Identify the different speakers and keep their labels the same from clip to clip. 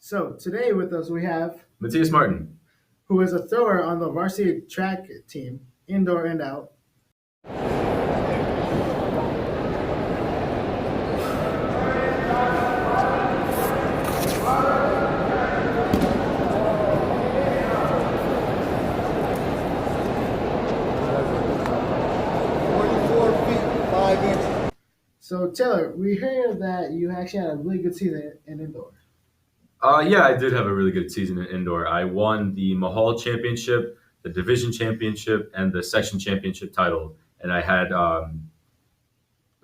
Speaker 1: So today with us we have
Speaker 2: Matthias Martin.
Speaker 1: who is a thrower on the varsity track team, indoor and out.
Speaker 3: 44 feet, 5 inches.
Speaker 1: So Taylor, we heard that you actually had a really good season in indoor.
Speaker 2: Yeah, I did have a really good season in indoor. I won the Mahal Championship, the Division Championship, and the Section Championship title. And I had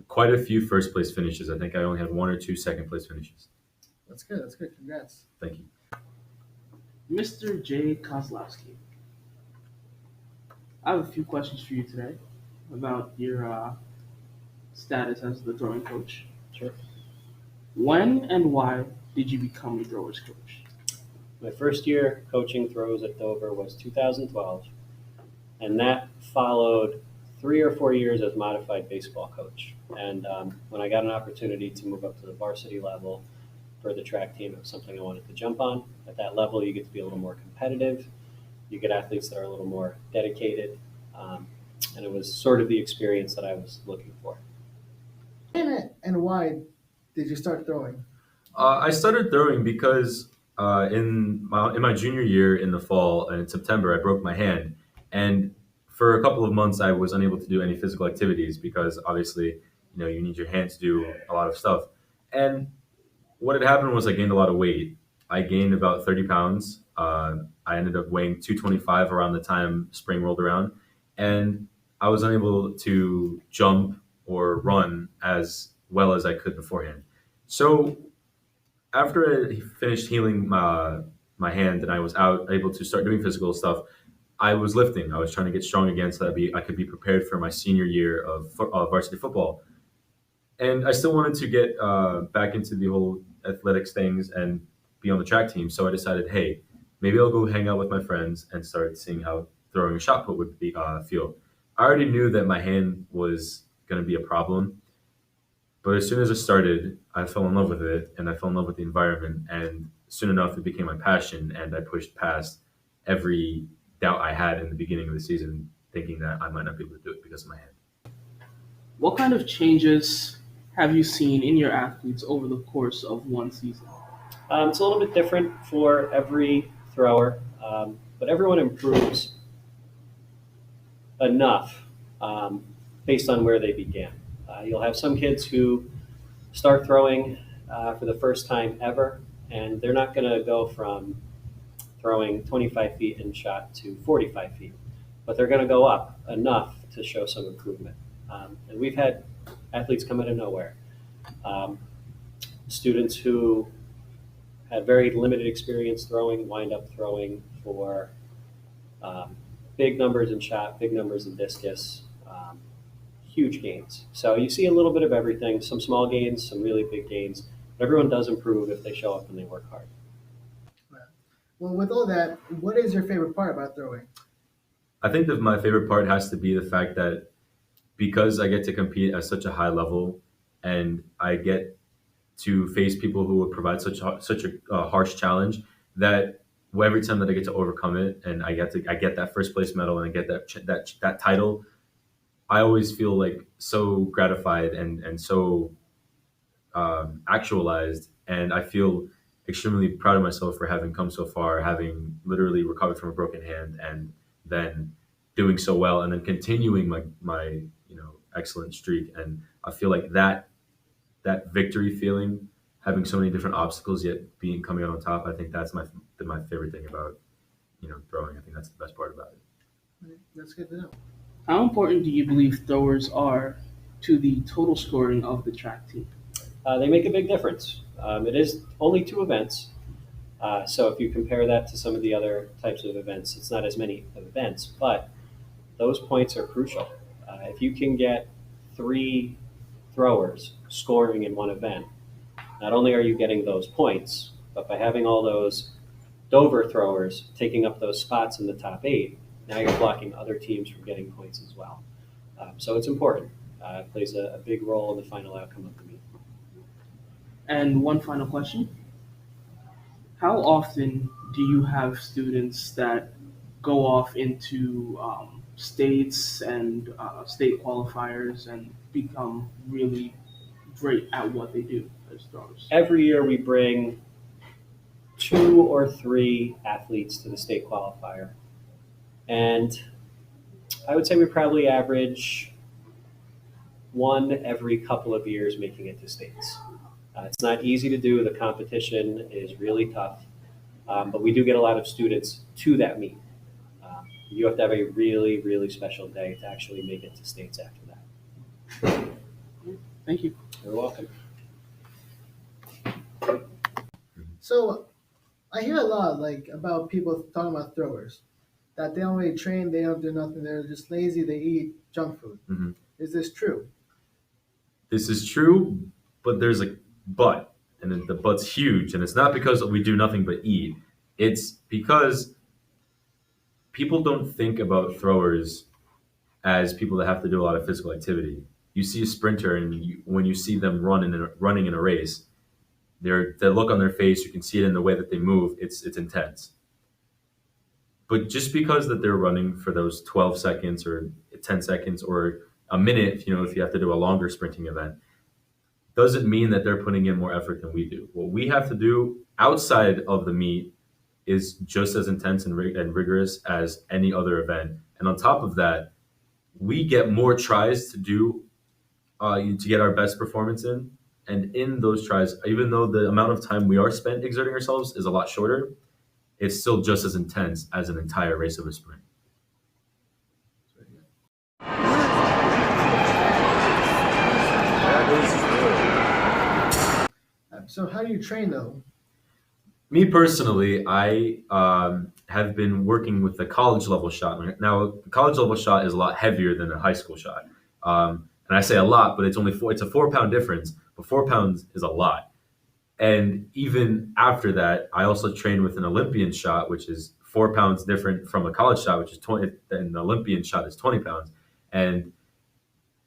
Speaker 2: quite a few first place finishes. I think I only had one or two second place finishes.
Speaker 1: That's good. That's good. Congrats.
Speaker 2: Thank you.
Speaker 4: Mr. Jay Kozlowski, I have a few questions for you today about your status as the throwing coach.
Speaker 5: Sure.
Speaker 4: When and why did you become a throwers coach?
Speaker 5: My first year coaching throws at Dover was 2012, and that followed 3 or 4 years as modified baseball coach. And when I got an opportunity to move up to the varsity level for the track team, it was something I wanted to jump on. At that level, you get to be a little more competitive. You get athletes that are a little more dedicated, and it was sort of the experience that I was looking for.
Speaker 1: And why did you start throwing?
Speaker 2: I started throwing because in my junior year in the fall and in September, I broke my hand. And for a couple of months, I was unable to do any physical activities because obviously, you need your hand to do a lot of stuff. And what had happened was I gained a lot of weight. I gained about 30 pounds. I ended up weighing 225 around the time spring rolled around. And I was unable to jump or run as well as I could beforehand. So after I finished healing my hand and I was out able to start doing physical stuff, I was lifting. I was trying to get strong again so that I could be prepared for my senior year of varsity football. And I still wanted to get back into the whole athletics things and be on the track team. So I decided, hey, maybe I'll go hang out with my friends and start seeing how throwing a shot put would feel. I already knew that my hand was going to be a problem, but as soon as I started, I fell in love with it and I fell in love with the environment. And soon enough, it became my passion. And I pushed past every doubt I had in the beginning of the season, thinking that I might not be able to do it because of my hand.
Speaker 4: What kind of changes have you seen in your athletes over the course of one season?
Speaker 5: It's a little bit different for every thrower, but everyone improves enough based on where they began. You'll have some kids who start throwing for the first time ever, and they're not going to go from throwing 25 feet in shot to 45 feet, but they're going to go up enough to show some improvement. And we've had athletes come out of nowhere. Students who had very limited experience throwing wind up throwing for big numbers in shot, big numbers in discus, huge gains. So you see a little bit of everything, some small gains, some really big gains. But everyone does improve if they show up and they work hard.
Speaker 1: Well, with all that, what is your favorite part about throwing?
Speaker 2: I think that my favorite part has to be the fact that because I get to compete at such a high level and I get to face people who would provide such a harsh challenge that every time that I get to overcome it and I get that first place medal and I get that title, I always feel like so gratified and so actualized, and I feel extremely proud of myself for having come so far, having literally recovered from a broken hand, and then doing so well, and then continuing my excellent streak. And I feel like that victory feeling, having so many different obstacles yet being coming out on top. I think that's my favorite thing about throwing. I think that's the best part about it.
Speaker 1: That's good to know.
Speaker 4: How important do you believe throwers are to the total scoring of the track team?
Speaker 5: They make a big difference. It is only 2 events. So if you compare that to some of the other types of events, it's not as many events, but those points are crucial. If you can get 3 throwers scoring in one event, not only are you getting those points, but by having all those Dover throwers taking up those spots in the top 8, now you're blocking other teams from getting points as well. So it's important. It plays a big role in the final outcome of the meet.
Speaker 4: And one final question. how often do you have students that go off into states and state qualifiers and become really great at what they do as throwers?
Speaker 5: Every year we bring 2 or 3 athletes to the state qualifier. And I would say we probably average 1 every couple of years making it to states. It's not easy to do. The competition is really tough. But we do get a lot of students to that meet. You have to have a really, really special day to actually make it to states after that.
Speaker 4: Thank you.
Speaker 5: You're welcome.
Speaker 1: So I hear a lot about people talking about throwers, that they don't really train, they don't do nothing, they're just lazy, they eat junk food.
Speaker 2: Mhm.
Speaker 1: Is this true?
Speaker 2: This is true, but there's a but, and the but's huge, and it's not because we do nothing but eat. It's because people don't think about throwers as people that have to do a lot of physical activity. You see a sprinter, and when you see them running in a race, the look on their face, you can see it in the way that they move. It's intense. But just because that they're running for those 12 seconds or 10 seconds or a minute, if you have to do a longer sprinting event, doesn't mean that they're putting in more effort than we do. What we have to do outside of the meet is just as intense and rigorous as any other event. And on top of that, we get more tries to do to get our best performance in. And in those tries, even though the amount of time we are spent exerting ourselves is a lot shorter, it's still just as intense as an entire race of a sprint.
Speaker 1: So how do you train though?
Speaker 2: Me personally, I have been working with the college level shot. Now, the college level shot is a lot heavier than a high school shot, and I say a lot, but it's only it's a 4 pound difference. But 4 pounds is a lot. And even after that, I also train with an Olympian shot, which is 4 pounds different from a college shot, which is 20. And the Olympian shot is 20 pounds. And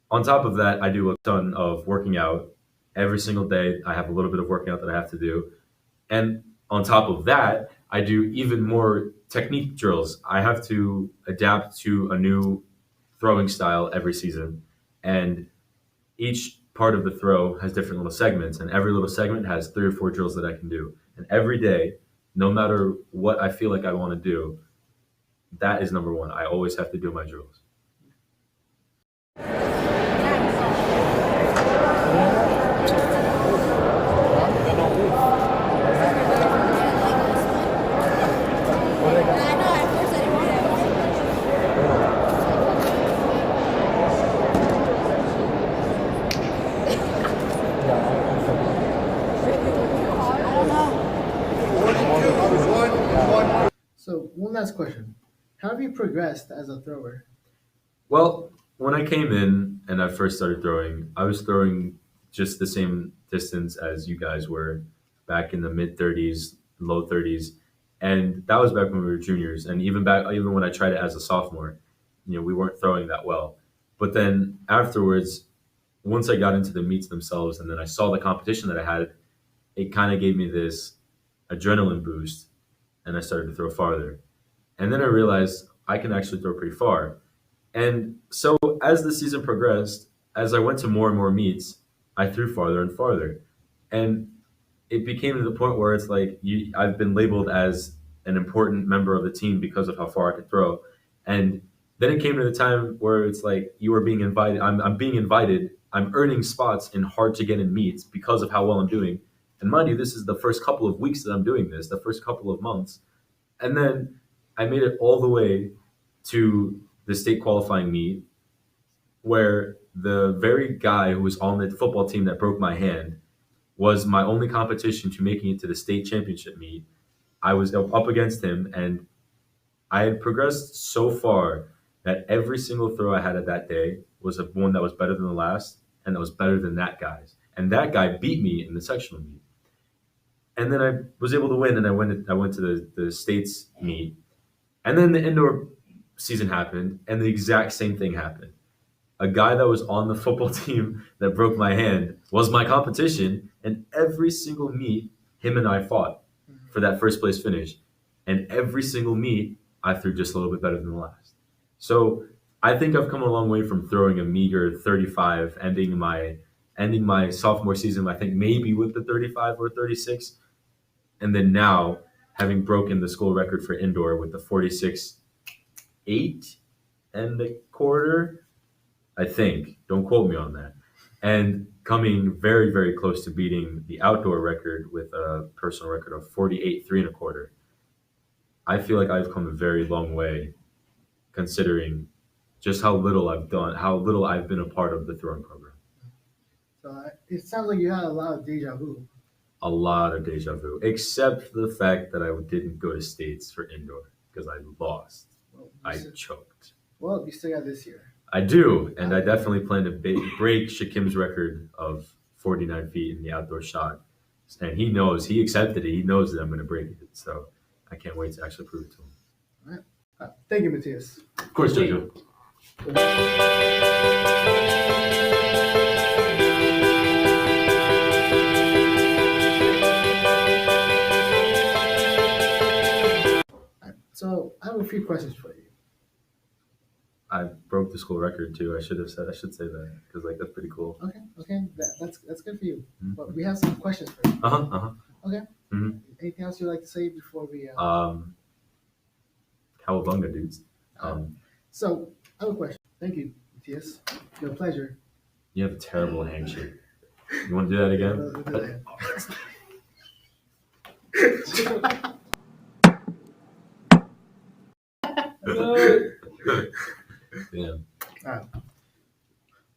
Speaker 2: on top of that, I do a ton of working out every single day. I have a little bit of working out that I have to do, and on top of that, I do even more technique drills. I have to adapt to a new throwing style every season. And each part of the throw has different little segments, and every little segment has 3 or 4 drills that I can do. And every day, no matter what I feel like I want to do, that is number one. I always have to do my drills.
Speaker 1: So one last question. How have you progressed as a thrower?
Speaker 2: Well, when I came in and I first started throwing, I was throwing just the same distance as you guys were back in the mid 30s, low 30s. And that was back when we were juniors. And even when I tried it as a sophomore, we weren't throwing that well. But then afterwards, once I got into the meets themselves and then I saw the competition that I had, it kind of gave me this adrenaline boost and I started to throw farther. And then I realized I can actually throw pretty far. And so as the season progressed, as I went to more and more meets, I threw farther and farther. And it became to the point where it's like I've been labeled as an important member of the team because of how far I could throw. And then it came to the time where it's like you are being invited. I'm being invited. I'm earning spots in hard to get in meets because of how well I'm doing. And mind you, this is the first couple of weeks that I'm doing this, the first couple of months. And then I made it all the way to the state qualifying meet where the very guy who was on the football team that broke my hand was my only competition to making it to the state championship meet. I was up against him, and I had progressed so far that every single throw I had at that day was one that was better than the last, and that was better than that guy's. And that guy beat me in the sectional meet. And then I was able to win, and I went to the states meet. And then the indoor season happened, and the exact same thing happened. A guy that was on the football team that broke my hand was my competition, and every single meet, him and I fought for that first place finish. And every single meet, I threw just a little bit better than the last. So I think I've come a long way from throwing a meager 35, ending my sophomore season, I think maybe with the 35 or 36. And then now having broken the school record for indoor with the 46.8 and a quarter, I think. Don't quote me on that. And coming very, very close to beating the outdoor record with a personal record of 48.3 and a quarter. I feel like I've come a very long way considering just how little I've done, how little I've been a part of the throwing program.
Speaker 1: So it sounds like you had a lot of deja vu.
Speaker 2: A lot of deja vu, except for the fact that I didn't go to states for indoor because I lost.
Speaker 1: Well,
Speaker 2: I choked.
Speaker 1: you still got this year.
Speaker 2: I do, and I definitely plan to break Shakim's record of 49 feet in the outdoor shot. And he knows, he accepted it. He knows that I'm going to break it. So I can't wait to actually prove it to him.
Speaker 1: Thank you, Matthias.
Speaker 2: Of course, Jojo.
Speaker 1: So I have a few questions for you.
Speaker 2: I broke the school record too. I should say that because that's pretty cool.
Speaker 1: Okay, that's good for you.
Speaker 2: Mhm.
Speaker 1: But we have some questions for you. Anything else you'd like to say before we?
Speaker 2: Cowabunga, dudes.
Speaker 1: So I have a question. Thank you, Matthias. It's been a pleasure.
Speaker 2: You have a terrible handshake. You want to do that again? Yeah.